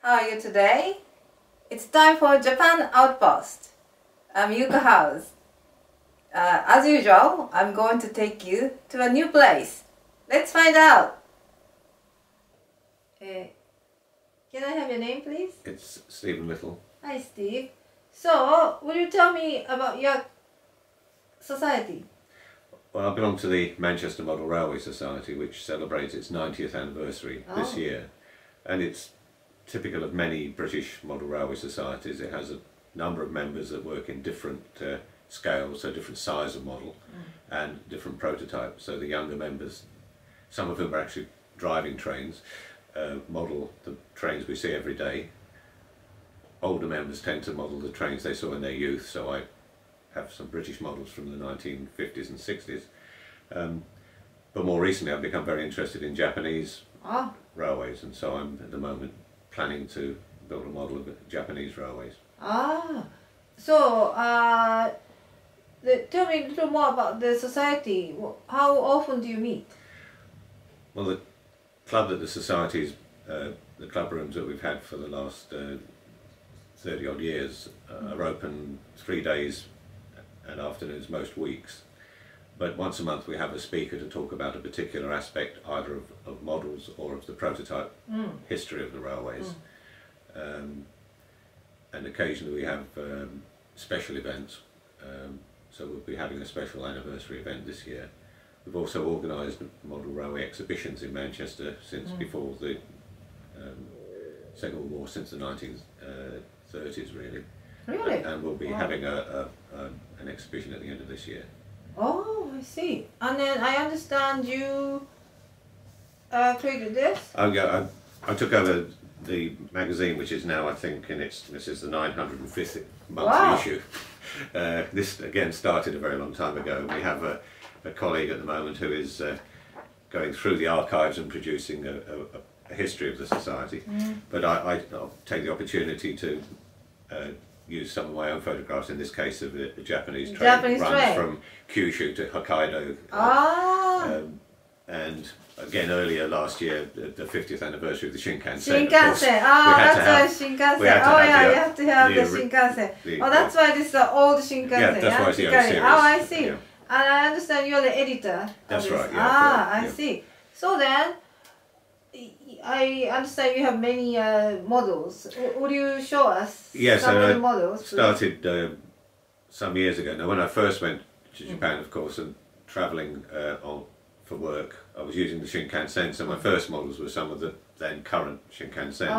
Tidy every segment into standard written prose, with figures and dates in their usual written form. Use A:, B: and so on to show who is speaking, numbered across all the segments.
A: How are you today? It's time for Japan Outpost. I'm Yuka House. As usual, I'm going to take you to a new place. Let's find out. Can I have your name, please?
B: It's Stephen Little.
A: Hi, Steve. So, will you tell me about your society?
B: Well, I belong to the Manchester Model Railway Society, which celebrates its 90th anniversary this year. And it's typical of many British model railway societies. It has a number of members that work in different scales, so different size of model and different prototypes. So the younger members, some of whom are actually driving trains, model the trains we see every day. Older members tend to model the trains they saw in their youth, so I have some British models from the 1950s and 60s. But more recently I've become very interested in Japanese railways, and so I'm at the moment planning to build a model of Japanese railways.
A: So tell me a little more about the society. How often do you meet?
B: Well, the club that the society's, the club rooms that we've had for the last 30 odd years are open 3 days and afternoons most weeks. But once a month we have a speaker to talk about a particular aspect either of models or of the prototype history of the railways. And occasionally we have special events, so we'll be having a special anniversary event this year. We've also organised model railway exhibitions in Manchester since before the Second World War, since the 1930s really.
A: Really?
B: And we'll be having an exhibition at the end of this year.
A: Oh, I see. And then I understand you created this?
B: I took over the magazine, which is now, I think, this is the 905th monthly issue. This again started a very long time ago. We have a colleague at the moment who is going through the archives and producing a history of the society. But I'll take the opportunity to use some of my own photographs, in this case of a Japanese train runs from Kyushu to Hokkaido. And again, earlier last year, the 50th anniversary of the Shinkansen.
A: That's why Shinkansen. You have to have the Shinkansen. That's why this is the old Shinkansen.
B: Yeah, that's why it's the old series.
A: I see. And I understand you're the editor.
B: That's right.
A: I see. So then, I understand you have many models. Would you show us some of the models? Yes, I
B: started some years ago. Now, when I first went to Japan, of course, and travelling for work, I was using the Shinkansen, so my first models were some of the then current Shinkansen.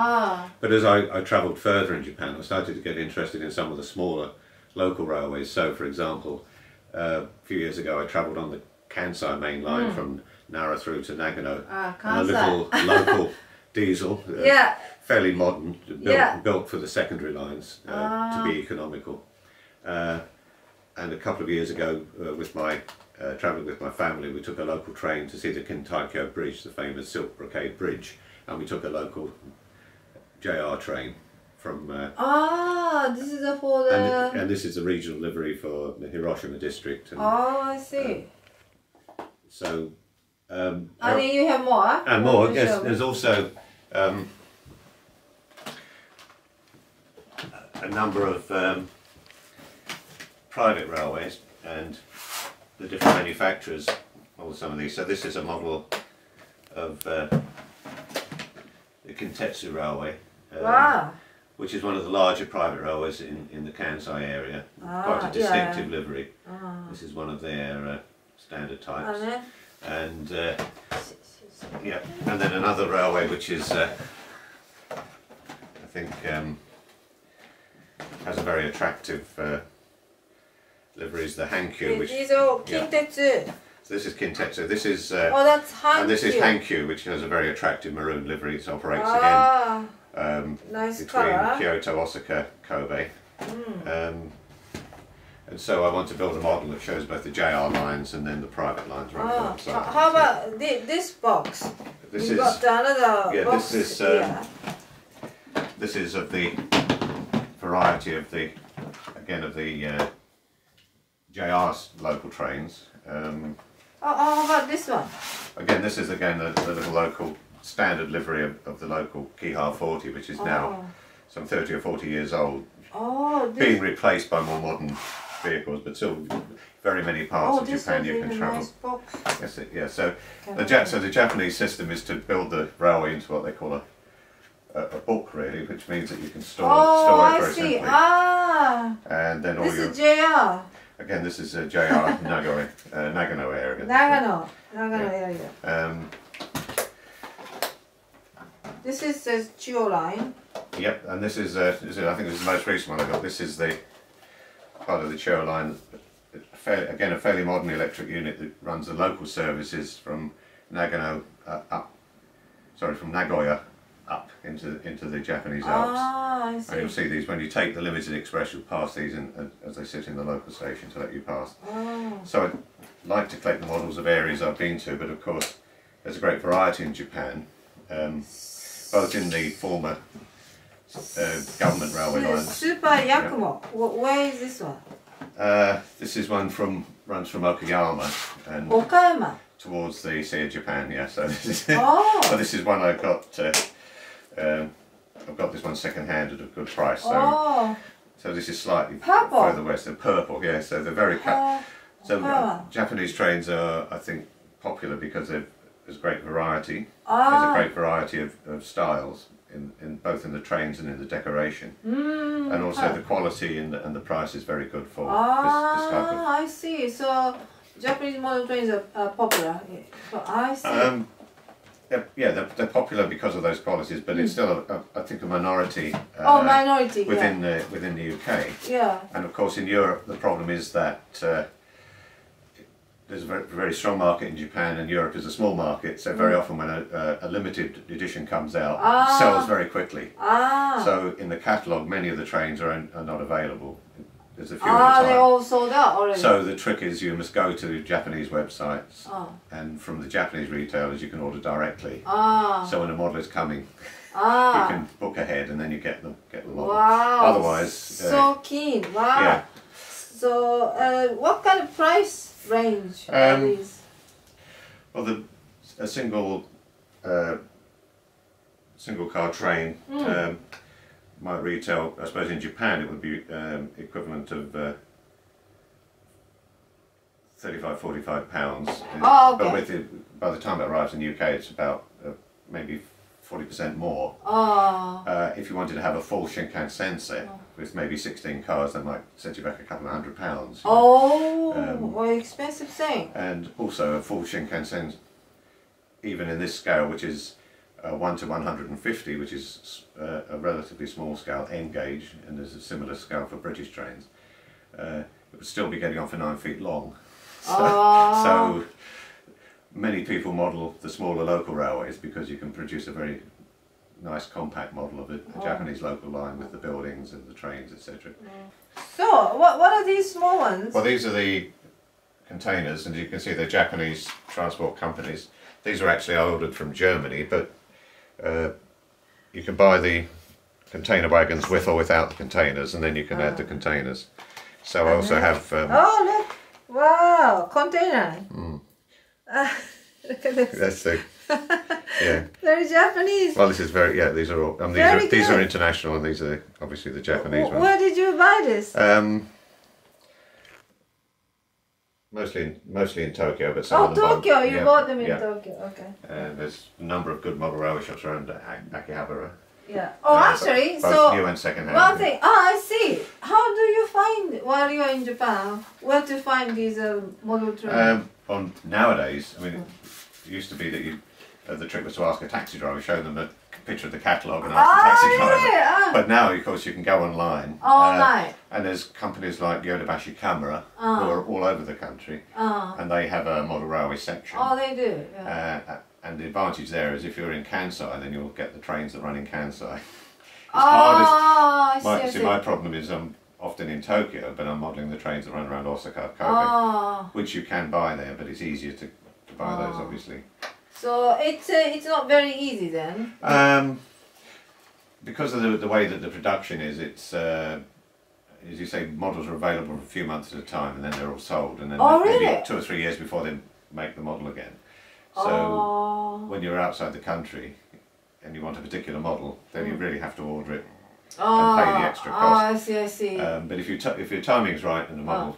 B: But as I travelled further in Japan, I started to get interested in some of the smaller local railways. So, for example, a few years ago I travelled on the Kansai main line from Nara through to Nagano, and a little local diesel, fairly modern, built for the secondary lines to be economical. And a couple of years ago, travelling with my family, we took a local train to see the Kintaikyo Bridge, the famous Silk Brocade Bridge, and we took a local JR train from...
A: this is for the...
B: And this is the regional livery for the Hiroshima district. And,
A: I see.
B: So...
A: and then you have more?
B: And more, yes. There's also a number of private railways and the different manufacturers of some of these. So this is a model of the Kintetsu Railway, which is one of the larger private railways in the Kansai area. Quite a distinctive livery. This is one of their standard types. And and then another railway which is I think has a very attractive livery, is the Hankyu, which
A: Kintetsu.
B: So this is Kintetsu. This is
A: that's Hankyu.
B: And this is Hankyu, which has a very attractive maroon livery. It operates again
A: nice
B: between
A: colour.
B: Kyoto, Osaka, Kobe. And so I want to build a model that shows both the JR lines and then the private lines running alongside.
A: How about this box? We've got another box.
B: This is of the variety of the JR local trains.
A: How about this one?
B: Again, this is the little local standard livery of the local Kihar 40, which is now some 30 or 40 years old, being replaced by more modern vehicles, but still very many parts of Japan you can travel.
A: Nice box.
B: Yes, yeah. So the Japanese system is to build the railway into what they call a book, really, which means that you can store it very simply. And then all
A: this is JR.
B: Again, this is JR Nagano area.
A: Nagano area. This is the Chuo line.
B: Yep, and this is I think this is the most recent one I got. This is the part of the Chuo line. Again, a fairly modern electric unit that runs the local services from Nagano from Nagoya up into the Japanese Alps.
A: I see.
B: And you'll see these when you take the limited express. You'll pass these as they sit in the local station to let you pass. So I'd like to collect the models of areas I've been to, but of course there's a great variety in Japan, both in the former government railway lines.
A: Super Yakumo. Where is this one?
B: This is one runs from Okayama and
A: Okayama
B: towards the Sea of Japan. Yeah, so this is so this is one I got. I've got this one second-hand at a good price. So this is slightly further west. They're purple. Yeah, so they're very Japanese trains are, I think, popular because there's great variety. There's a great variety of styles in both in the trains and in the decoration, and also the quality and the price is very good for this type of.
A: I see. So Japanese model trains are popular. I see.
B: Yeah, they're popular because of those qualities, but it's still, I think, a minority.
A: Minority
B: within the UK.
A: Yeah.
B: And of course, in Europe, the problem is that there's a very, very strong market in Japan, and Europe is a small market. So very often, when a limited edition comes out, it sells very quickly. So in the catalogue, many of the trains are not available. There's a few at a time.
A: They're all sold out already.
B: So the trick is you must go to Japanese websites, and from the Japanese retailers you can order directly. So when a model is coming, you can book ahead, and then you get the model.
A: Wow!
B: Otherwise,
A: so keen. Wow.
B: Yeah.
A: So what kind of price range are these?
B: Well, a single car train. Might retail, I suppose in Japan it would be equivalent of £35–45. But by the time it arrives in the UK, it's about maybe 40% more. If you wanted to have a full Shinkansen set with maybe 16 cars, that might set you back a couple of £100.
A: Well, expensive thing.
B: And also a full Shinkansen, even in this scale, which is 1 to 150, which is a relatively small scale, N gauge, and there's a similar scale for British trains. It would still be getting on for 9 feet long. So many people model the smaller local railways because you can produce a very nice compact model of a Japanese local line with the buildings and the trains, etc.
A: So what are these small ones?
B: Well, these are the containers, and you can see they're Japanese transport companies. These are actually ordered from Germany, but you can buy the container wagons with or without the containers, and then you can add the containers. So I also have.
A: Look! Wow, container. Look at this.
B: That's the. Yeah.
A: Very Japanese.
B: Well, this is very. Yeah, these are all. These are international, and these are obviously the Japanese ones.
A: Where did you buy this?
B: Mostly in Tokyo, but some of them.
A: Tokyo! You bought them in Tokyo. Okay.
B: There's a number of good model railway shops around Akihabara.
A: Yeah. Actually,
B: both new and second hand.
A: One thing. I see. How do you find while you are in Japan where to find these model trains?
B: Nowadays, I mean, it used to be that the trick was to ask a taxi driver, show them a picture of the catalogue, and ask the taxi driver. But now, of course, you can go online. And there's companies like Yodobashi Camera who are all over the country, and they have a model railway section.
A: They do. Yeah.
B: And the advantage there is if you're in Kansai, then you'll get the trains that run in Kansai. I see. My problem is I'm often in Tokyo, but I'm modelling the trains that run around Osaka, Kobe, which you can buy there, but it's easier to buy those, obviously.
A: So it's not very easy then?
B: Because of the way that the production is, it's, as you say, models are available for a few months at a time, and then they're all sold, and then maybe 2 or 3 years before they make the model again. So when you're outside the country and you want a particular model, then you really have to order it and pay the extra cost.
A: I see, I see.
B: But if your timing's right and the model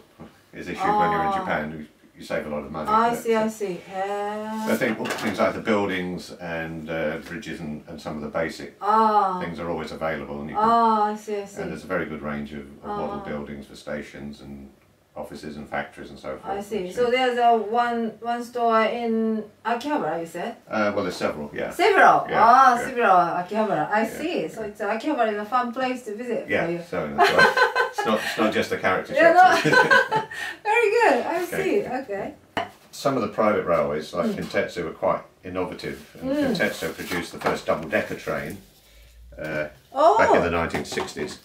B: is issued when you're in Japan, you save a lot of money.
A: I see, I see.
B: I think things like the buildings and bridges and some of the basic things are always available, and you can,
A: I see, I see.
B: and there's a very good range of model buildings for stations and offices and factories and so forth.
A: I see. So there's one store in Akihabara, you said?
B: Well, there's several, yeah.
A: Several?
B: Yeah, yeah.
A: Several Akihabara. I see. So it's Akihabara is a fun place to visit for you.
B: So that's right. it's not just a character shop.
A: No. Very good. I see. Okay.
B: Some of the private railways, like Kintetsu, were quite innovative. And Kintetsu produced the first double-decker train back in the 1960s.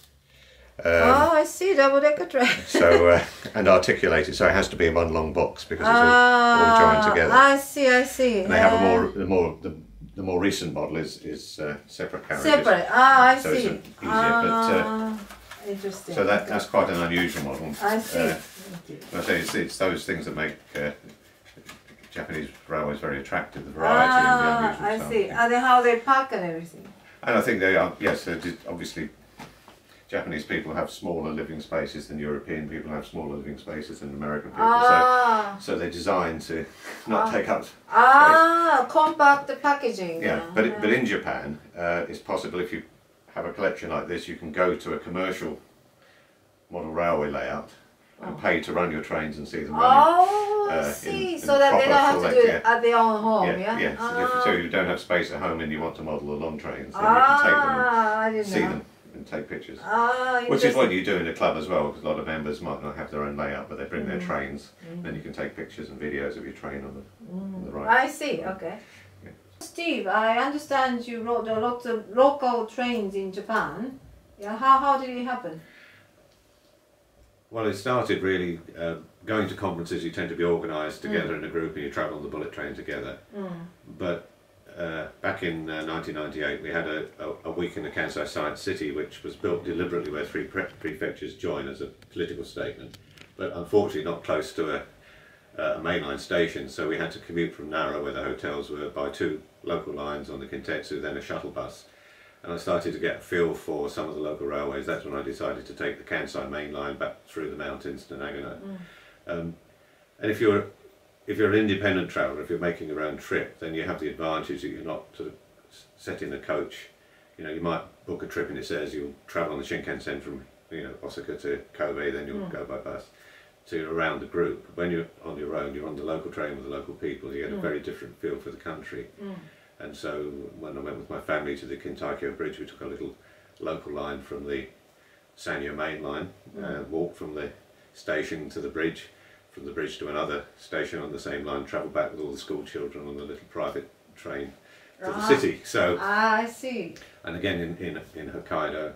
A: I see, double-decker train.
B: So and articulated, so it has to be in one long box because it's all joined together.
A: I see, I see.
B: And they have the more recent model is separate carriages.
A: Separate. I
B: so
A: see.
B: it's easier,
A: interesting.
B: So that's quite an unusual model.
A: I see.
B: I say it's those things that make Japanese railways very attractive. The variety and the unusual
A: I
B: stuff.
A: see. And then how they park and everything.
B: And I think they are. Yes, obviously. Japanese people have smaller living spaces than European people have smaller living spaces than American people. So they're designed to not take up space.
A: Compact packaging.
B: Yeah, but in Japan, it's possible if you have a collection like this, you can go to a commercial model railway layout and pay to run your trains and see them running.
A: I see. So that they don't have to do it at their own home, yeah?
B: So you don't have space at home and you want to model the long trains, then you can take them and see them and take pictures. Which is what you do in a club as well, because a lot of members might not have their own layout, but they bring their trains, then you can take pictures and videos of your train on the right.
A: I see, okay. Yeah. Steve, I understand you wrote a lot of local trains in Japan. Yeah, how did it happen?
B: Well, it started really going to conferences. You tend to be organised together in a group and you travel on the bullet train together. But back in 1998 we had a week in the Kansai Science City, which was built deliberately where three prefectures join as a political statement, but unfortunately not close to a mainline station, so we had to commute from Nara, where the hotels were, by 2 local lines on the Kintetsu, then a shuttle bus. And I started to get a feel for some of the local railways. That's when I decided to take the Kansai main line back through the mountains to Nagano. And if you're an independent traveller, if you're making your own trip, then you have the advantage that you're not sort of set in a coach. You know, you might book a trip and it says you'll travel on the Shinkansen from Osaka to Kobe, then you'll go by bus to around the group. When you're on your own, you're on the local train with the local people, you get a very different feel for the country. And so when I went with my family to the Kintaikyo Bridge, we took a little local line from the Sanyo main line, walked from the station to the bridge, from the bridge to another station on the same line, travelled back with all the school children on a little private train to the city. So
A: I see.
B: And again in Hokkaido,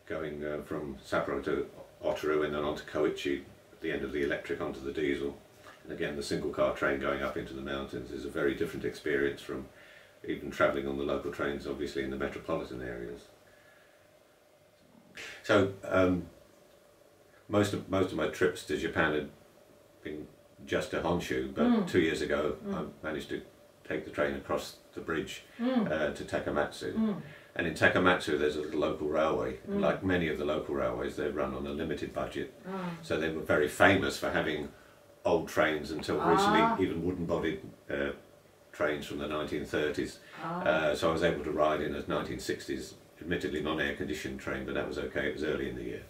B: going from Sapporo to Otaru and then on to Koichi, at the end of the electric onto the diesel. And again, the single car train going up into the mountains is a very different experience from even travelling on the local trains, obviously in the metropolitan areas. So most of my trips to Japan had been just to Honshu, but 2 years ago I managed to take the train across the bridge to Takamatsu. And in Takamatsu there's a little local railway. And like many of the local railways, they run on a limited budget. So they were very famous for having old trains until recently, even wooden-bodied trains from the 1930s. So I was able to ride in a 1960s, admittedly non-air-conditioned train, but that was okay, it was early in the year.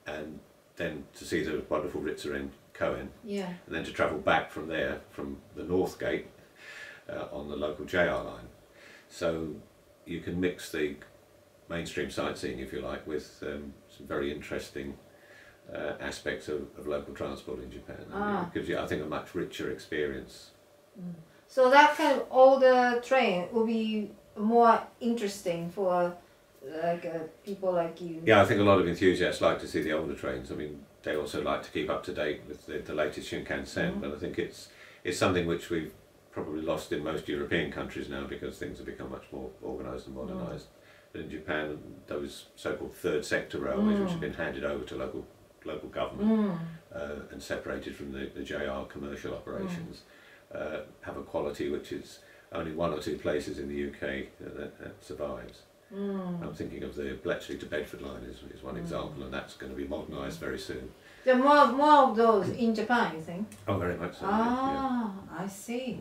B: And then to see the wonderful Ritsuren Koen, and then to travel back from there, from the North Gate, on the local JR line. So you can mix the mainstream sightseeing, if you like, with some very interesting aspects of local transport in Japan. And it gives you, I think, a much richer experience.
A: So that kind of older train will be more interesting for people like you.
B: Yeah, I think a lot of enthusiasts like to see the older trains. I mean, they also like to keep up to date with the latest Shinkansen, but I think it's something which we've probably lost in most European countries now because things have become much more organised and modernised. But in Japan, those so-called third sector railways, which have been handed over to local government and separated from the JR commercial operations, have a quality which is only 1 or 2 places in the UK that survives. I'm thinking of the Bletchley to Bedford line is one example, and that's going to be modernised very soon.
A: There are more of those in Japan, you think?
B: Oh, very much so.
A: Ah, I see.